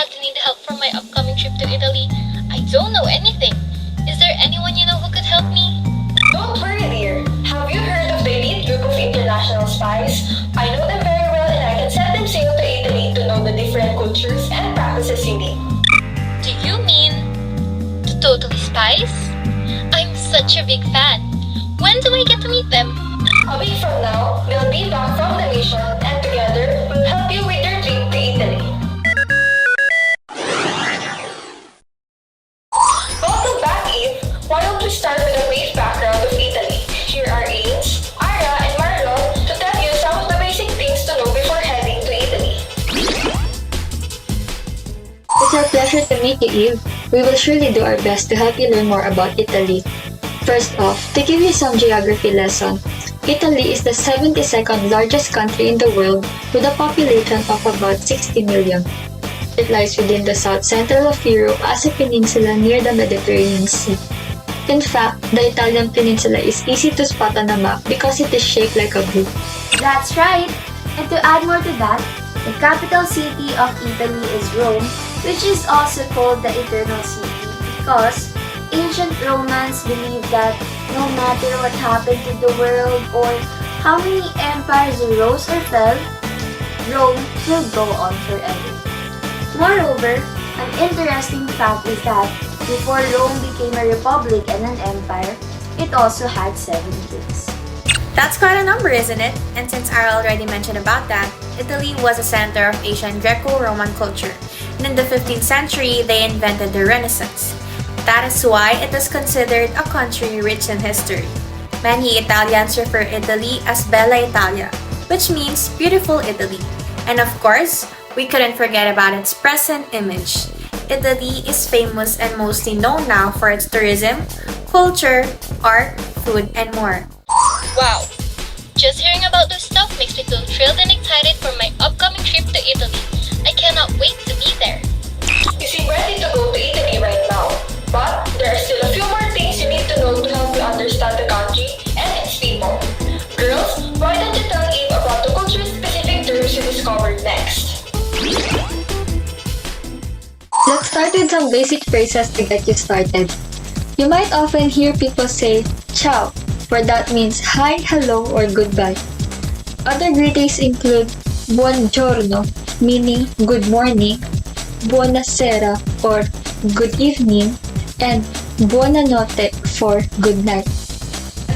bad and need help for my upcoming trip to Italy. I don't know anything. Is there anyone you know who could help me? Don't worry, dear. Have you heard of the elite group of international spies? I know them very well and I can set them sail to Italy to know the different cultures and practices you need. Do you mean the Totally Spies? I'm such a big fan. When do I get to meet them? A week from now, they'll be back from the mission and together we'll help you with your trip to Italy. Welcome back, Eve. Why don't we start with a brief background of Italy? Here are Ains, Ara, and Marlothe to tell you some of the basic things to know before heading to Italy. It's our pleasure to meet you, Eve. We will surely do our best to help you learn more about Italy. First off, to give you some geography lesson, Italy is the 72nd largest country in the world with a population of about 60 million. It lies within the south central of Europe as a peninsula near the Mediterranean Sea. In fact, the Italian peninsula is easy to spot on a map because it is shaped like a boot. That's right! And to add more to that, the capital city of Italy is Rome, which is also called the Eternal City because ancient Romans believed that no matter what happened to the world or how many empires rose or fell, Rome will go on forever. Moreover, an interesting fact is that before Rome became a republic and an empire, it also had 7 kings. That's quite a number, isn't it? And since Ara already mentioned about that, Italy was a center of Asian Greco-Roman culture, and in the 15th century, they invented the Renaissance. That is why it is considered a country rich in history. Many Italians refer Italy as Bella Italia, which means beautiful Italy. And of course, we couldn't forget about its present image. Italy is famous and mostly known now for its tourism, culture, art, food, and more. Wow! Just hearing about this stuff makes me feel thrilled and excited for my upcoming trip to Italy. I cannot wait to be there. You seem ready to go to Italy right now, but there are still a few more things you need to know to help you understand the country and its people. Girls, why don't you tell Eve about the culture-specific terms you discovered next? Let's start with some basic phrases to get you started. You might often hear people say, ciao, where that means hi, hello, or goodbye. Other greetings include buongiorno, meaning good morning, buonasera, or good evening, and buonanotte for good night.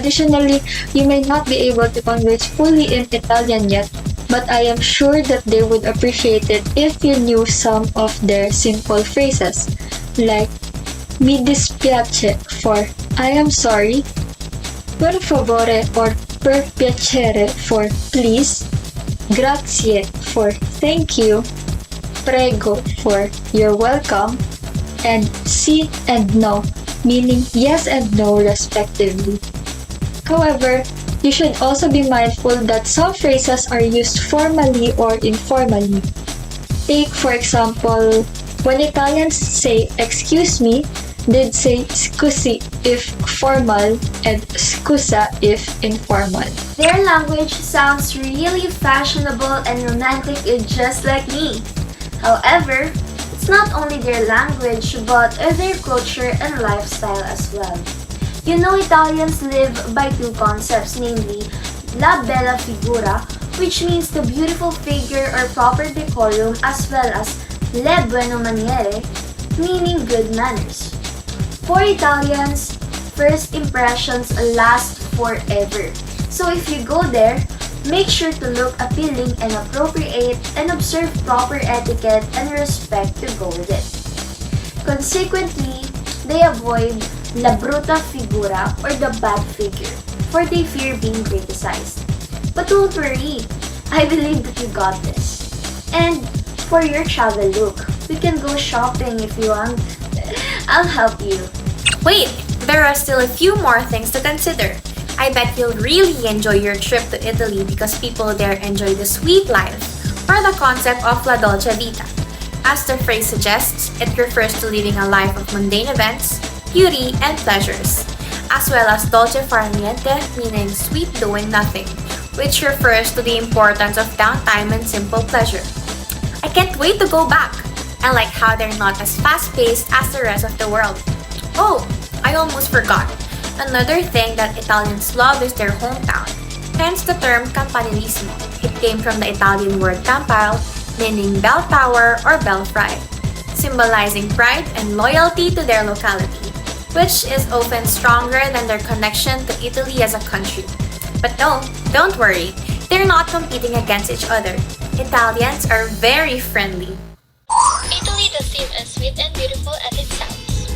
Additionally, you may not be able to converse fully in Italian yet, but I am sure that they would appreciate it if you knew some of their simple phrases, like mi dispiace for I am sorry, per favore or per piacere for please, grazie for thank you, prego for you're welcome, and sì and no, meaning yes and no respectively. However, you should also be mindful that some phrases are used formally or informally. Take, for example, when Italians say excuse me, they'd say scusi if formal and scusa if informal. Their language sounds really fashionable and romantic just like me. However, it's not only their language but their culture and lifestyle as well. You know, Italians live by two concepts, namely la bella figura, which means the beautiful figure or proper decorum, as well as le buone maniere, meaning good manners. For Italians, first impressions last forever. So if you go there, make sure to look appealing and appropriate and observe proper etiquette and respect to go with it. Consequently, they avoid la brutta figura or the bad figure, for they fear being criticized. But don't worry, I believe that you got this. And for your travel look, we can go shopping if you want. I'll help you. Wait, there are still a few more things to consider. I bet you'll really enjoy your trip to Italy because people there enjoy the sweet life, or the concept of la dolce vita. As the phrase suggests, it refers to living a life of mundane events, beauty, and pleasures, as well as dolce far niente, meaning sweet doing nothing, which refers to the importance of downtime and simple pleasure. I can't wait to go back. I like how they're not as fast-paced as the rest of the world. Oh, I almost forgot. Another thing that Italians love is their hometown. Hence the term campanilismo. It came from the Italian word campal, meaning bell tower or belfry, symbolizing pride and loyalty to their locality, which is often stronger than their connection to Italy as a country. But no, don't worry, they're not competing against each other. Italians are very friendly. Italy does seem as sweet and beautiful as it sounds.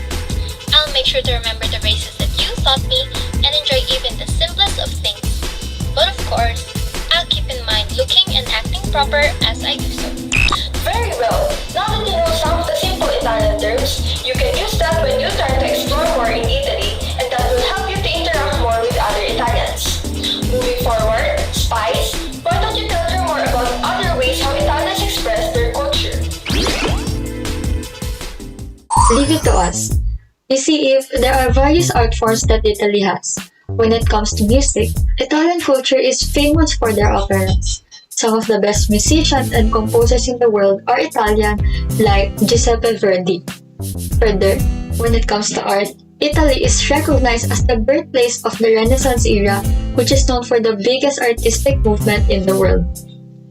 I'll make sure to remember the races that you taught me and enjoy even the simplest of things. But of course, I'll keep in mind looking and acting proper as I do so. Very well. Now that you know some of the simple Italian terms, you can use that when you try to explore more in Italy, and that will help you to interact more with other Italians. Moving forward, Spies, why don't you tell her more about other ways how Italians express their culture? Leave it to us. You see, if there are various art forms that Italy has. When it comes to music, Italian culture is famous for their operas. Some of the best musicians and composers in the world are Italian, like Giuseppe Verdi. Further, when it comes to art, Italy is recognized as the birthplace of the Renaissance era, which is known for the biggest artistic movement in the world.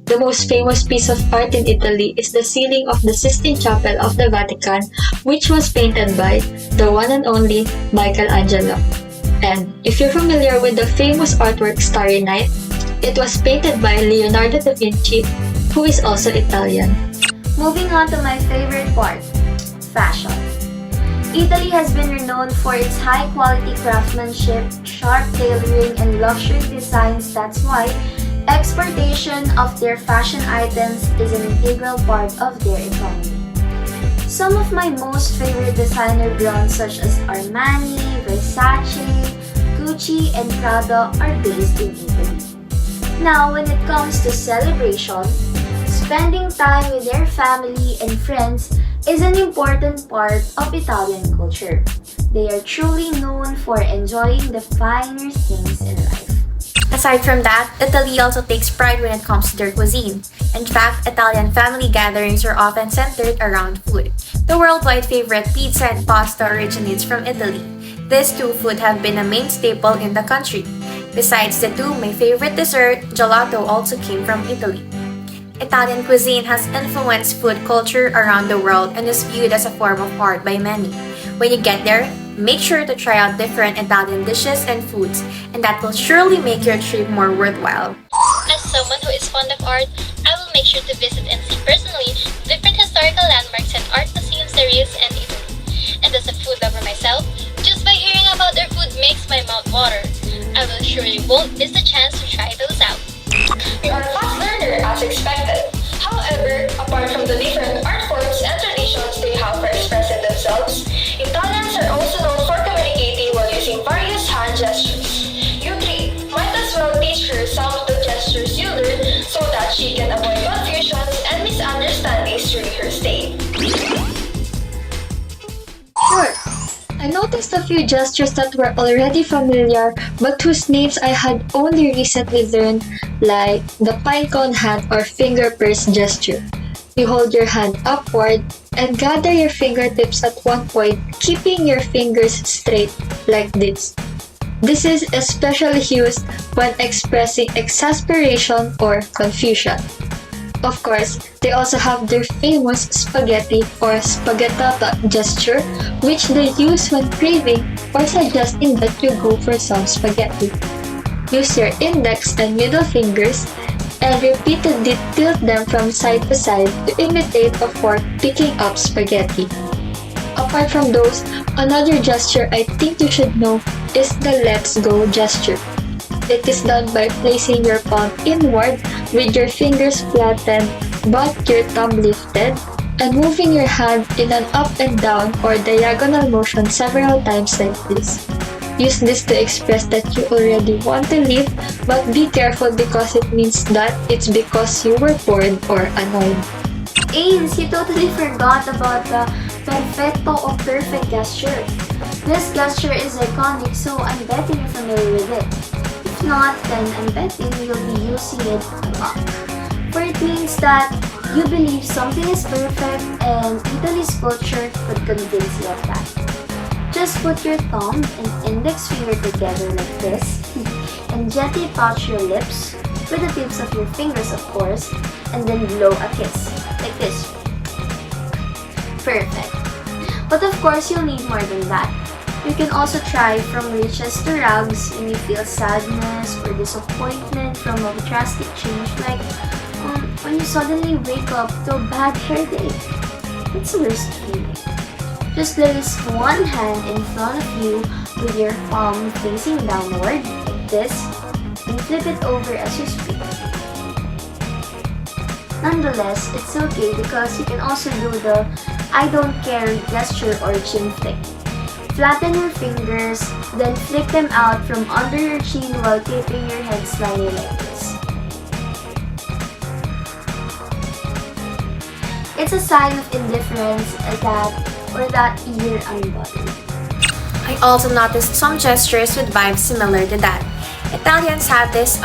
The most famous piece of art in Italy is the ceiling of the Sistine Chapel of the Vatican, which was painted by the one and only Michelangelo. And if you're familiar with the famous artwork Starry Night, it was painted by Leonardo da Vinci, who is also Italian. Moving on to my favorite part, fashion. Italy has been renowned for its high-quality craftsmanship, sharp tailoring, and luxury designs. That's why exportation of their fashion items is an integral part of their economy. Some of my most favorite designer brands such as Armani, Versace, Gucci, and Prada are based in Italy. Now, when it comes to celebration, spending time with their family and friends is an important part of Italian culture. They are truly known for enjoying the finer things in life. Aside from that, Italy also takes pride when it comes to their cuisine. In fact, Italian family gatherings are often centered around food. The worldwide favorite pizza and pasta originates from Italy. These two food have been a main staple in the country. Besides the two, my favorite dessert, gelato, also came from Italy. Italian cuisine has influenced food culture around the world and is viewed as a form of art by many. When you get there, make sure to try out different Italian dishes and foods, and that will surely make your trip more worthwhile. As someone who is fond of art, I will make sure to visit and see personally different historical landmarks and art museums there is in Italy. And as a food lover myself, just by hearing about their food makes my mouth water. I will surely won't miss the chance to try those out. You are a fast learner as expected. However, apart from the different art forms and traditions they have for expressing themselves, Italians are also known for communicating while using various hand gestures. You three might as well teach her some of the gestures you learned so that she can avoid confusions and misunderstandings during her stay. Sure. I noticed a few gestures that were already familiar but whose names I had only recently learned, like the pine cone hand or finger purse gesture. You hold your hand upward and gather your fingertips at one point, keeping your fingers straight like this. This is especially used when expressing exasperation or confusion. Of course, they also have their famous spaghetti or spaghettata gesture, which they use when craving or suggesting that you go for some spaghetti. Use your index and middle fingers and repeatedly tilt them from side to side to imitate a fork picking up spaghetti. Apart from those, another gesture I think you should know is the let's go gesture. It is done by placing your palm inward with your fingers flattened but your thumb lifted and moving your hand in an up and down or diagonal motion several times like this. Use this to express that you already want to leave, but be careful because it means that it's because you were bored or annoyed. Ains, you totally forgot about the perfetto or perfect gesture. This gesture is iconic, so I'm betting you're familiar with it. If not, then I'm betting you'll be using it a lot. For it means that You believe something is perfect and Italy's culture would convince you of that. Just put your thumb and index finger together like this and gently touch your lips with the tips of your fingers, of course, and then blow a kiss like this. Perfect. But of course, you'll need more than that. You can also try from riches to rags when you feel sadness or disappointment from a drastic change, like when you suddenly wake up to a bad hair day. It's the worst feeling. Just place one hand in front of you with your palm facing downward like this and flip it over as you speak. Nonetheless, it's okay because you can also do the I don't care gesture or chin flick. Flatten your fingers, then flick them out from under your chin while keeping your head slightly like this. It's a sign of indifference that you're unbothered. I also noticed some gestures with vibes similar to that. Italians have this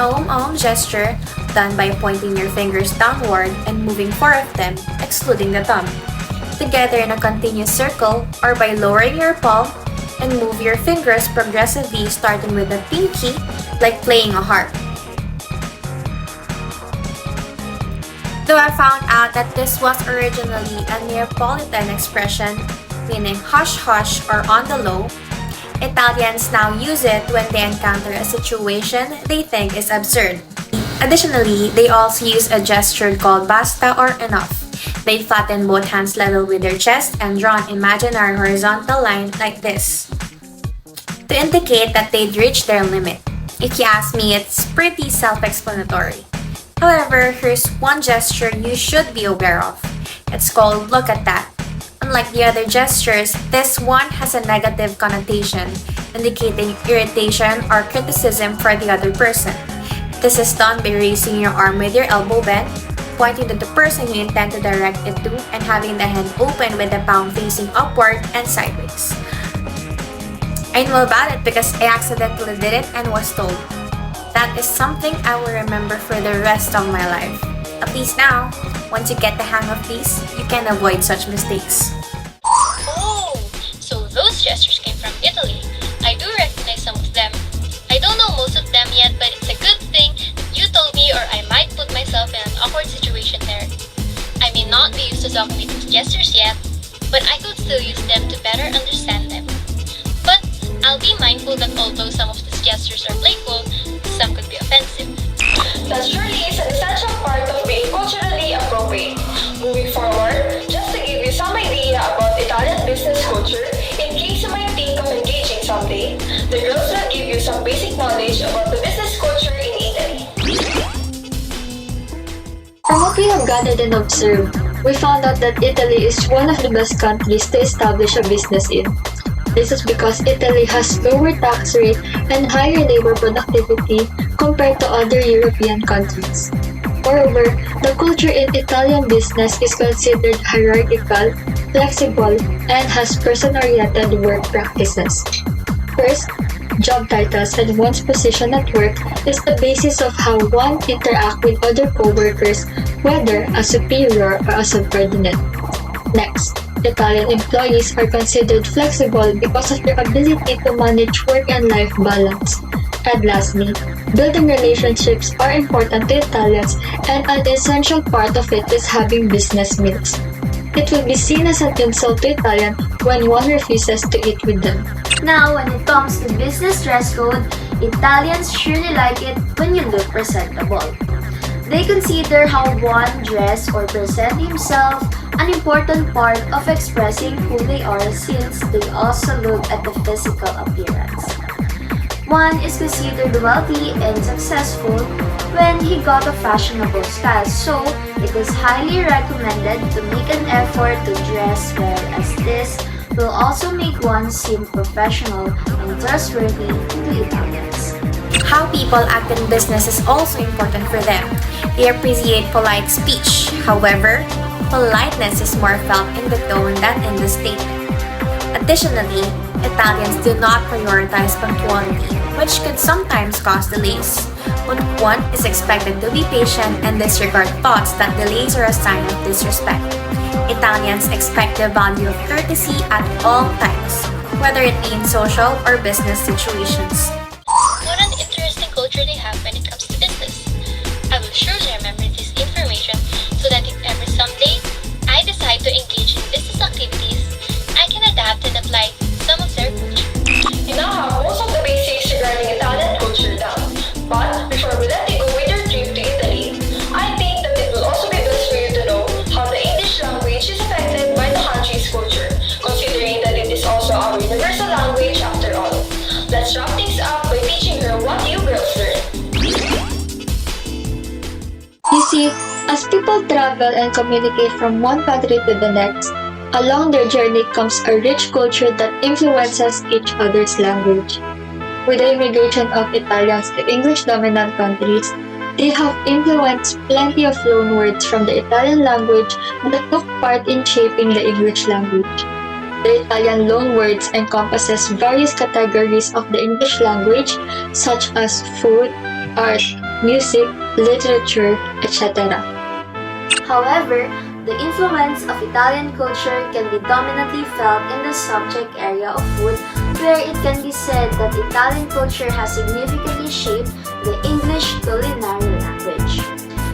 gesture done by pointing your fingers downward and moving four of them, excluding the thumb, together in a continuous circle, or by lowering your palm and move your fingers progressively starting with the pinky like playing a harp. Though I found out that this was originally a Neapolitan expression meaning hush hush or on the low, Italians now use it when they encounter a situation they think is absurd. Additionally, they also use a gesture called basta or enough. They flatten both hands level with their chest and draw an imaginary horizontal line like this to indicate that they'd reached their limit. If you ask me, it's pretty self-explanatory. However, here's one gesture you should be aware of. It's called look at that. Unlike the other gestures, this one has a negative connotation, indicating irritation or criticism for the other person. This is done by raising your arm with your elbow bent, pointing to the person you intend to direct it to, and having the hand open with the palm facing upward and sideways. I know about it because I accidentally did it and was told. That is something I will remember for the rest of my life. At least now, once you get the hang of these, you can avoid such mistakes. Oh, so those gestures came from Italy. I do recognize some of them. I don't know most of them yet, but it's a good thing you told me, or I might put myself in an awkward situation there. I may not be used to talking with those gestures yet, but I could still use them to better understand them. But I'll be mindful that although some of these gestures are playful, some could be offensive. That surely is an essential part of being culturally appropriate. Moving forward, just to give you some idea about Italian business culture, in case you might think of engaging someday, the girls will give you some basic knowledge about the business culture in Italy. From what we have gathered and observed, we found out that Italy is one of the best countries to establish a business in. This is because Italy has lower tax rate and higher labor productivity compared to other European countries. Moreover, the culture in Italian business is considered hierarchical, flexible, and has person-oriented work practices. First, job titles and one's position at work is the basis of how one interacts with other co-workers, whether a superior or a subordinate. Next, Italian employees are considered flexible because of their ability to manage work and life balance. And lastly, building relationships are important to Italians, and an essential part of it is having business meals. It will be seen as an insult to Italian when one refuses to eat with them. Now, when it comes to business dress code, Italians surely like it when you look presentable. They consider how one dress or present himself an important part of expressing who they are, since they also look at the physical appearance. One is considered wealthy and successful when he got a fashionable style, so it is highly recommended to make an effort to dress well, as this will also make one seem professional and trustworthy to Italians. How people act in business is also important for them. They appreciate polite speech. However, politeness is more felt in the tone than in the statement. Additionally, Italians do not prioritize punctuality, which could sometimes cause delays. One is expected to be patient and disregard thoughts that delays are a sign of disrespect. Italians expect the value of courtesy at all times, whether it be in social or business situations. What an interesting culture they have when it comes to business. I will surely remember this information so that if ever someday I decide to engage in business activities, I can adapt and apply some of their culture. You now have most of the basics regarding Italian culture down. But before we let you go with your trip to Italy, I think that it will also be best for you to know how the English language is affected by the country's culture, considering that it is also our universal language after all. Let's wrap things up by teaching her what you girls learned. You see, as people travel and communicate from one country to the next, along their journey comes a rich culture that influences each other's language. With the immigration of Italians to English-dominant countries, they have influenced plenty of loanwords from the Italian language that took part in shaping the English language. The Italian loanwords encompasses various categories of the English language such as food, art, music, literature, etc. However, the influence of Italian culture can be dominantly felt in the subject area of food, where it can be said that Italian culture has significantly shaped the English culinary language.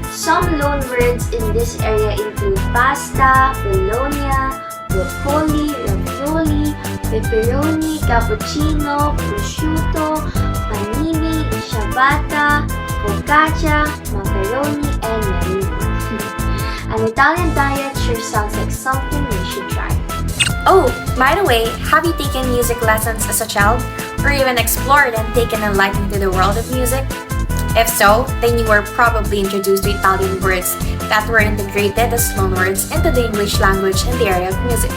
Some loanwords in this area include pasta, bologna, broccoli, ravioli, pepperoni, cappuccino, prosciutto, panini, ciabatta, focaccia, macaroni, and many more. An Italian diet sure sounds like something we should try. Oh, by the way, have you taken music lessons as a child? Or even explored and taken a liking to the world of music? If so, then you were probably introduced to Italian words that were integrated as loanwords into the English language in the area of music.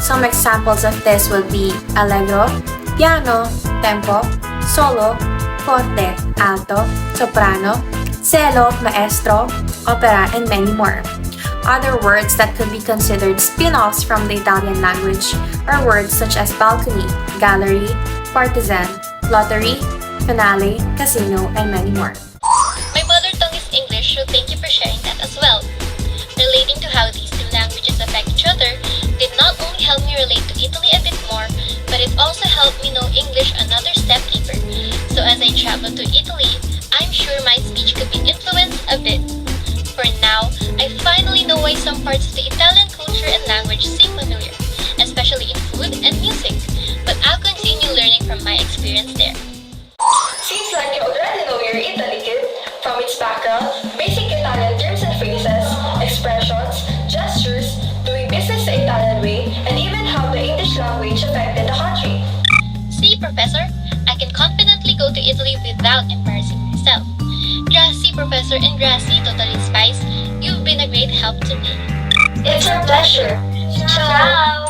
Some examples of this would be allegro, piano, tempo, solo, forte, alto, soprano, cello, maestro, opera, and many more. Other words that could be considered spin-offs from the Italian language are words such as balcony, gallery, partisan, lottery, finale, casino, and many more. My mother tongue is English, so thank you for sharing that as well. Relating to how these two languages affect each other did not only help me relate to Italy a bit more, but it also helped me know English another step deeper. So as I travel to Italy, I'm sure my speech could be influenced a bit. For now, I finally know why some parts of the Italian culture and language seem familiar, especially in food and music, but I'll continue learning from my experience there. Seems like you already know your Italy kid, from its background, basic Italian terms and phrases, expressions, gestures, doing business the Italian way, and even how the English language affected the country. See, Professor, I can confidently go to Italy without embarrassing myself. Grazie, Professor, and grazie, Totally Spies. You've been a great help to me. It's our pleasure. Ciao!